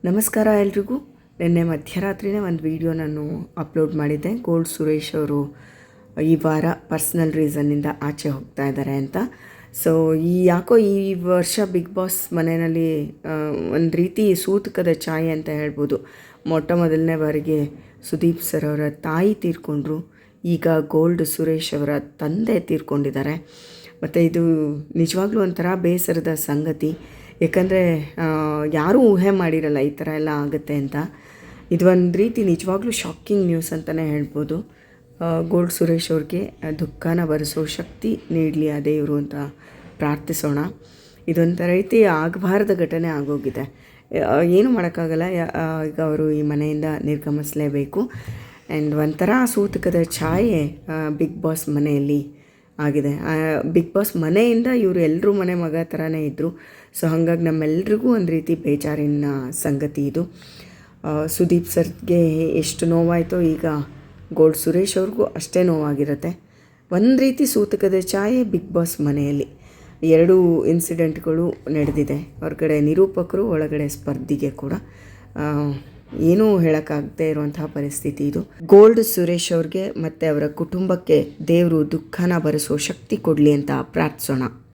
ನಮಸ್ಕಾರ ಎಲ್ರಿಗೂ. ನಿನ್ನೆ ಮಧ್ಯರಾತ್ರಿನೇ ಒಂದು ವಿಡಿಯೋ ನಾನು ಅಪ್ಲೋಡ್ ಮಾಡಿದ್ದೆ. ಗೋಲ್ಡ್ ಸುರೇಶ್ ಅವರು ಈ ವಾರ ಪರ್ಸ್ನಲ್ ರೀಸನ್ನಿಂದ ಆಚೆ ಹೋಗ್ತಾ ಇದ್ದಾರೆ ಅಂತ. ಸೊ ಯಾಕೋ ಈ ವರ್ಷ ಬಿಗ್ ಬಾಸ್ ಮನೆಯಲ್ಲಿ ಒಂದು ರೀತಿ ಸೂತಕದ ಛಾಯೆ ಅಂತ ಹೇಳ್ಬೋದು. ಮೊದಲನೇ ಬಾರಿಗೆ ಸುದೀಪ್ ಸರ್ ಅವರ ತಾಯಿ ತೀರ್ಕೊಂಡ್ರು. ಈಗ ಗೋಲ್ಡ್ ಸುರೇಶ್ ಅವರ ತಂದೆ ತೀರ್ಕೊಂಡಿದ್ದಾರೆ. ಮತ್ತು ಇದು ನಿಜವಾಗ್ಲೂ ಒಂಥರ ಬೇಸರದ ಸಂಗತಿ. ಯಾಕಂದರೆ ಯಾರೂ ಊಹೆ ಮಾಡಿರಲ್ಲ ಈ ಥರ ಎಲ್ಲ ಆಗುತ್ತೆ ಅಂತ. ಇದು ಒಂದು ರೀತಿ ನಿಜವಾಗ್ಲೂ ಶಾಕಿಂಗ್ ನ್ಯೂಸ್ ಅಂತಲೇ ಹೇಳ್ಬೋದು. ಗೋಲ್ಡ್ ಸುರೇಶ್ ಅವ್ರಿಗೆ ದುಃಖನ ಭರಿಸೋ ಶಕ್ತಿ ನೀಡಲಿ ಆ ದೇವರು ಅಂತ ಪ್ರಾರ್ಥಿಸೋಣ. ಇದೊಂಥರ ರೀತಿ ಆಗಬಾರ್ದ ಘಟನೆ ಆಗೋಗಿದೆ. ಏನು ಮಾಡೋಕ್ಕಾಗಲ್ಲ. ಈಗ ಅವರು ಈ ಮನೆಯಿಂದ ನಿರ್ಗಮಿಸಲೇಬೇಕು. ಆ್ಯಂಡ್ ಒಂಥರ ಸೂತಕದ ಛಾಯೆ ಬಿಗ್ ಬಾಸ್ ಮನೆಯಲ್ಲಿ ಆಗಿದೆ. ಬಿಗ್ ಬಾಸ್ ಮನೆಯಿಂದ ಇವರು ಎಲ್ಲರೂ ಮನೆ ಮಗ ಥರನೇ ಇದ್ದರು. ಸೊ ಹಾಗಾಗಿ ನಮ್ಮೆಲ್ರಿಗೂ ಒಂದು ರೀತಿ ಬೇಜಾರಿನ ಸಂಗತಿ ಇದು. ಸುದೀಪ್ ಸರ್ಗೆ ಎಷ್ಟು ನೋವಾಯಿತೋ ಈಗ ಗೋಲ್ಡ್ ಸುರೇಶ್ ಅವ್ರಿಗೂ ಅಷ್ಟೇ ನೋವಾಗಿರುತ್ತೆ. ಒಂದು ರೀತಿ ಸೂತಕದ ಛಾಯೆ ಬಿಗ್ ಬಾಸ್ ಮನೆಯಲ್ಲಿ. 2 ಇನ್ಸಿಡೆಂಟ್ಗಳು ನಡೆದಿದೆ. ಹೊರಗಡೆ ನಿರೂಪಕರು, ಒಳಗಡೆ ಸ್ಪರ್ಧಿಗೆ ಕೂಡ ಏನೂ ಹೇಳೋಕ್ಕಾಗದೇ ಇರುವಂತಹ ಪರಿಸ್ಥಿತಿ ಇದು. ಗೋಲ್ಡ್ ಸುರೇಶ್ ಅವ್ರಿಗೆ ಮತ್ತು ಅವರ ಕುಟುಂಬಕ್ಕೆ ದೇವರು ದುಃಖನ ಭರಿಸೋ ಶಕ್ತಿ ಕೊಡಲಿ ಅಂತ ಪ್ರಾರ್ಥಿಸೋಣ.